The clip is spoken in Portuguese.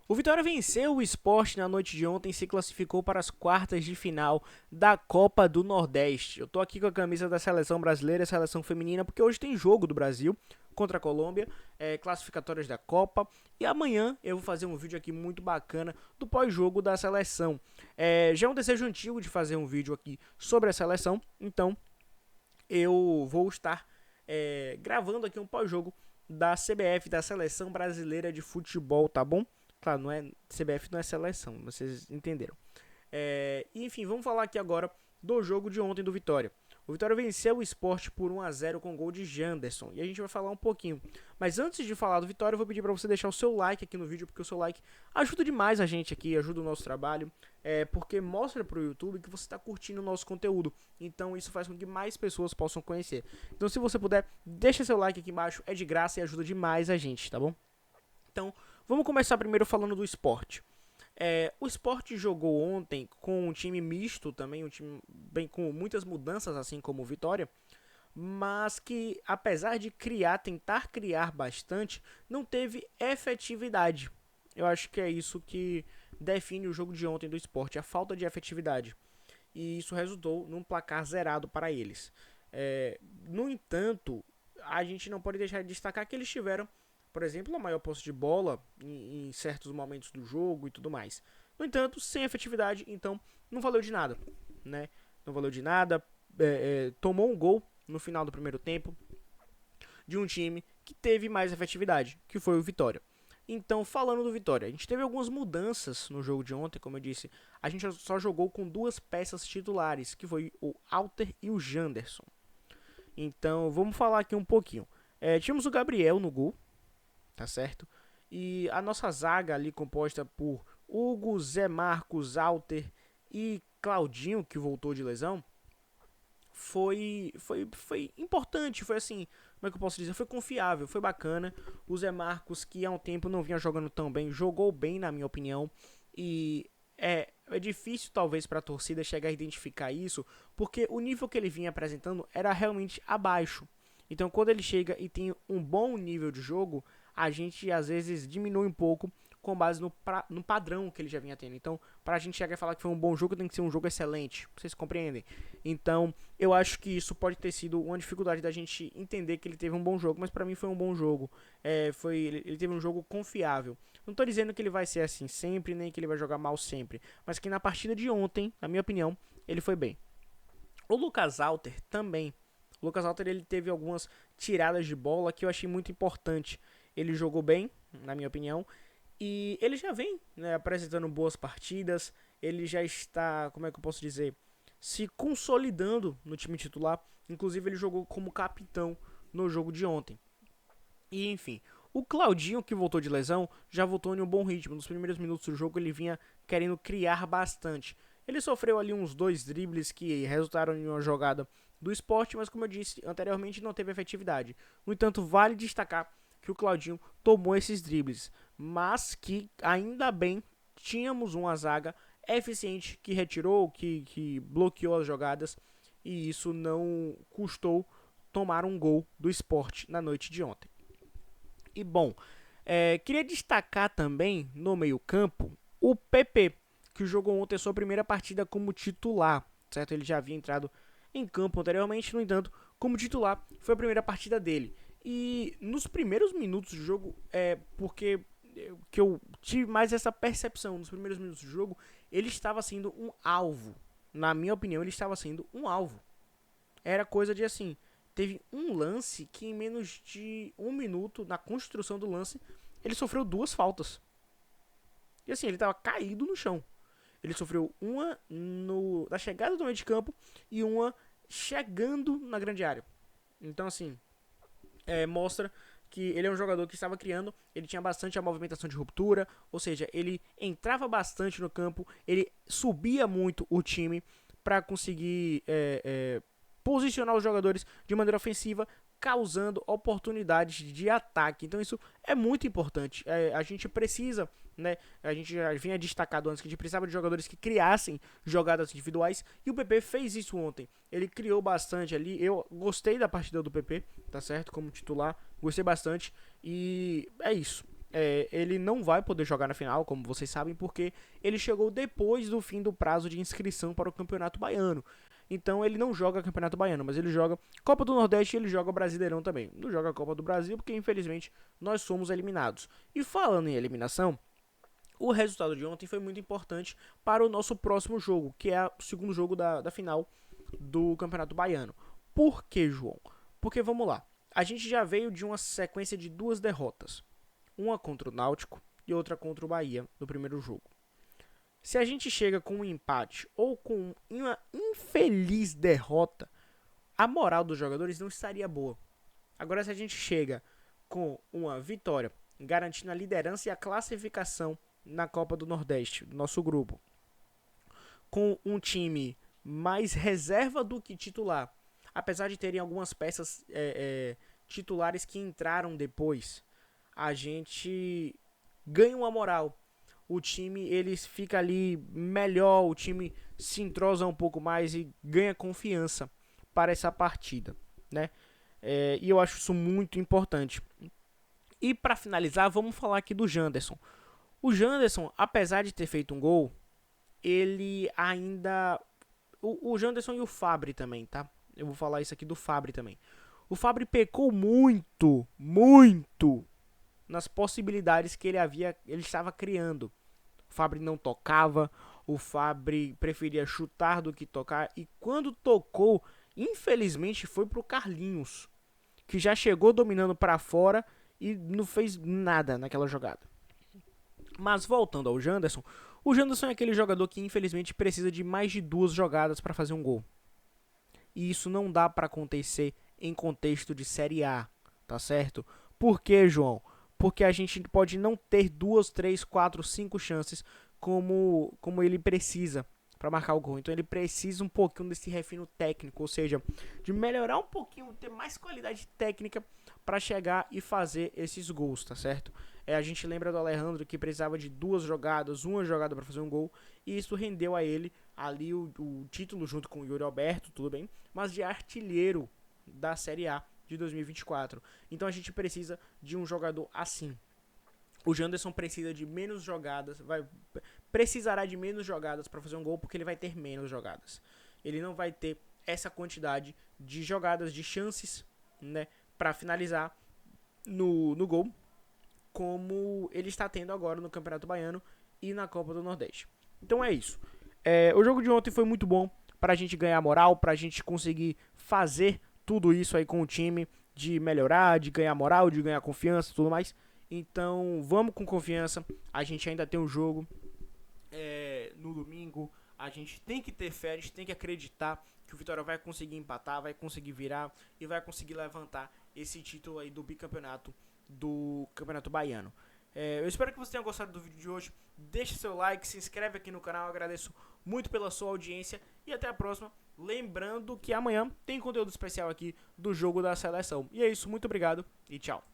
O Vitória venceu o Sport na noite de ontem e se classificou para as quartas de final da Copa do Nordeste. Eu tô aqui com a camisa da seleção brasileira, seleção feminina, porque hoje tem jogo do Brasil contra a Colômbia, classificatórias da Copa. E amanhã eu vou fazer um vídeo aqui muito bacana do pós-jogo da seleção. Já é um desejo antigo de fazer um vídeo aqui sobre a seleção, então eu vou estar gravando aqui um pós-jogo da CBF, da Seleção Brasileira de Futebol, tá bom? Claro, não é CBF, não é seleção, vocês entenderam. Enfim, vamos falar aqui agora do jogo de ontem do Vitória. O Vitória venceu o Sport por 1 a 0 com gol de Janderson. E a gente vai falar um pouquinho. Mas antes de falar do Vitória, eu vou pedir para você deixar o seu like aqui no vídeo, porque o seu like ajuda demais a gente aqui, ajuda o nosso trabalho. Porque mostra para o YouTube que você está curtindo o nosso conteúdo. Então isso faz com que mais pessoas possam conhecer. Então se você puder, deixa seu like aqui embaixo, é de graça e ajuda demais a gente, tá bom? Então, vamos começar primeiro falando do Sport. O Sport jogou ontem com um time misto também, um time bem com muitas mudanças, assim como o Vitória, mas que apesar de tentar criar bastante, não teve efetividade. Eu acho que é isso que define o jogo de ontem do Sport, a falta de efetividade. E isso resultou num placar zerado para eles. No entanto, a gente não pode deixar de destacar que eles tiveram, por exemplo, a maior posse de bola em certos momentos do jogo e tudo mais. No entanto, sem efetividade, então não valeu de nada, né? Não valeu de nada. Tomou um gol no final do primeiro tempo de um time que teve mais efetividade, que foi o Vitória. Então, falando do Vitória, a gente teve algumas mudanças no jogo de ontem, como eu disse. A gente só jogou com duas peças titulares, que foi o Alter e o Janderson. Então, vamos falar aqui um pouquinho. Tínhamos o Gabriel no gol, tá certo? E a nossa zaga ali composta por Hugo, Zé Marcos, Alter e Claudinho, que voltou de lesão, foi importante, foi assim, como é que eu posso dizer? Foi confiável, foi bacana. O Zé Marcos, que há um tempo não vinha jogando tão bem, jogou bem, na minha opinião, e é difícil talvez para a torcida chegar a identificar isso, porque o nível que ele vinha apresentando era realmente abaixo. Então, quando ele chega e tem um bom nível de jogo, a gente às vezes diminui um pouco com base no padrão que ele já vinha tendo. Então, para a gente chegar e falar que foi um bom jogo, tem que ser um jogo excelente. Vocês compreendem? Então, eu acho que isso pode ter sido uma dificuldade da gente entender que ele teve um bom jogo, mas para mim foi um bom jogo. Ele teve um jogo confiável. Não estou dizendo que ele vai ser assim sempre, nem que ele vai jogar mal sempre, mas que na partida de ontem, na minha opinião, ele foi bem. O Lucas Alter também. O Lucas Alter ele teve algumas tiradas de bola que eu achei muito importante. Ele jogou bem, na minha opinião, e ele já vem, né, apresentando boas partidas. Ele já está, como é que eu posso dizer, se consolidando no time titular. Inclusive ele jogou como capitão no jogo de ontem. E enfim, o Claudinho, que voltou de lesão, já voltou em um bom ritmo. Nos primeiros minutos do jogo ele vinha querendo criar bastante. Ele sofreu ali uns dois dribles que resultaram em uma jogada do Sport, mas como eu disse anteriormente, não teve efetividade. No entanto, vale destacar que o Claudinho tomou esses dribles, mas que ainda bem tínhamos uma zaga eficiente que retirou, que bloqueou as jogadas, e isso não custou tomar um gol do Sport na noite de ontem. E bom, queria destacar também no meio-campo o PP, que jogou ontem a sua primeira partida como titular, certo? Ele já havia entrado em campo anteriormente, no entanto, como titular, foi a primeira partida dele. E nos primeiros minutos do jogo, porque que eu tive mais essa percepção, nos primeiros minutos do jogo, ele estava sendo um alvo. Na minha opinião, ele estava sendo um alvo. Era coisa de assim, teve um lance que em menos de um minuto, na construção do lance, ele sofreu duas faltas. E assim, ele estava caído no chão. Ele sofreu uma na chegada do meio de campo e uma chegando na grande área. Então, assim, mostra que ele é um jogador que estava criando, ele tinha bastante a movimentação de ruptura, ou seja, ele entrava bastante no campo, ele subia muito o time para conseguir posicionar os jogadores de maneira ofensiva, causando oportunidades de ataque. Então isso é muito importante. A gente precisa, né? A gente já vinha destacado antes que a gente precisava de jogadores que criassem jogadas individuais e o PP fez isso ontem. Ele criou bastante ali. Eu gostei da partida do PP, tá certo? Como titular, gostei bastante e é isso. ele não vai poder jogar na final, como vocês sabem, porque ele chegou depois do fim do prazo de inscrição para o Campeonato Baiano. Então ele não joga Campeonato Baiano, mas ele joga Copa do Nordeste e ele joga Brasileirão também. Não joga Copa do Brasil porque infelizmente nós somos eliminados. E falando em eliminação, o resultado de ontem foi muito importante para o nosso próximo jogo, que é o segundo jogo da final do Campeonato Baiano. Por que, João? Porque vamos lá, a gente já veio de uma sequência de 2 derrotas. Uma contra o Náutico e outra contra o Bahia no primeiro jogo. Se a gente chega com um empate ou com uma infeliz derrota, a moral dos jogadores não estaria boa. Agora, se a gente chega com uma vitória, garantindo a liderança e a classificação na Copa do Nordeste, do nosso grupo, com um time mais reserva do que titular, apesar de terem algumas peças titulares que entraram depois, a gente ganha uma moral. O time ele fica ali melhor, o time se entrosa um pouco mais e ganha confiança para essa partida, né? E eu acho isso muito importante. E para finalizar, vamos falar aqui do Janderson. O Janderson, apesar de ter feito um gol, ele ainda... O Janderson e o Fabri também, tá? Eu vou falar isso aqui do Fabri também. O Fabri pecou muito nas possibilidades que ele estava criando. O Fabri não tocava, o Fabri preferia chutar do que tocar, e quando tocou, infelizmente foi pro Carlinhos, que já chegou dominando para fora e não fez nada naquela jogada. Mas voltando ao Janderson, o Janderson é aquele jogador que infelizmente precisa de mais de 2 jogadas para fazer um gol. E isso não dá para acontecer em contexto de Série A, tá certo? Por quê, João? Porque a gente pode não ter 2, 3, 4, 5 chances como ele precisa para marcar o gol. Então ele precisa um pouquinho desse refino técnico, ou seja, de melhorar um pouquinho, ter mais qualidade técnica para chegar e fazer esses gols, tá certo? A gente lembra do Alejandro que precisava de 2 jogadas, uma jogada para fazer um gol, e isso rendeu a ele ali o título junto com o Yuri Alberto, tudo bem, mas de artilheiro da Série A de 2024. Então a gente precisa de um jogador assim. O Janderson precisa de menos jogadas, precisará de menos jogadas para fazer um gol, porque ele vai ter menos jogadas. Ele não vai ter essa quantidade de jogadas, de chances, né, para finalizar no gol, como ele está tendo agora no Campeonato Baiano e na Copa do Nordeste. Então é isso. O jogo de ontem foi muito bom para a gente ganhar moral, para a gente conseguir fazer tudo isso aí com o time, de melhorar, de ganhar moral, de ganhar confiança e tudo mais. Então vamos com confiança, a gente ainda tem um jogo no domingo, a gente tem que ter fé, a gente tem que acreditar que o Vitória vai conseguir empatar, vai conseguir virar e vai conseguir levantar esse título aí do bicampeonato do Campeonato Baiano. Eu espero que você tenha gostado do vídeo de hoje. Deixe seu like, se inscreve aqui no canal, agradeço muito pela sua audiência e até a próxima. Lembrando que amanhã tem conteúdo especial aqui do jogo da seleção. E é isso, muito obrigado e tchau.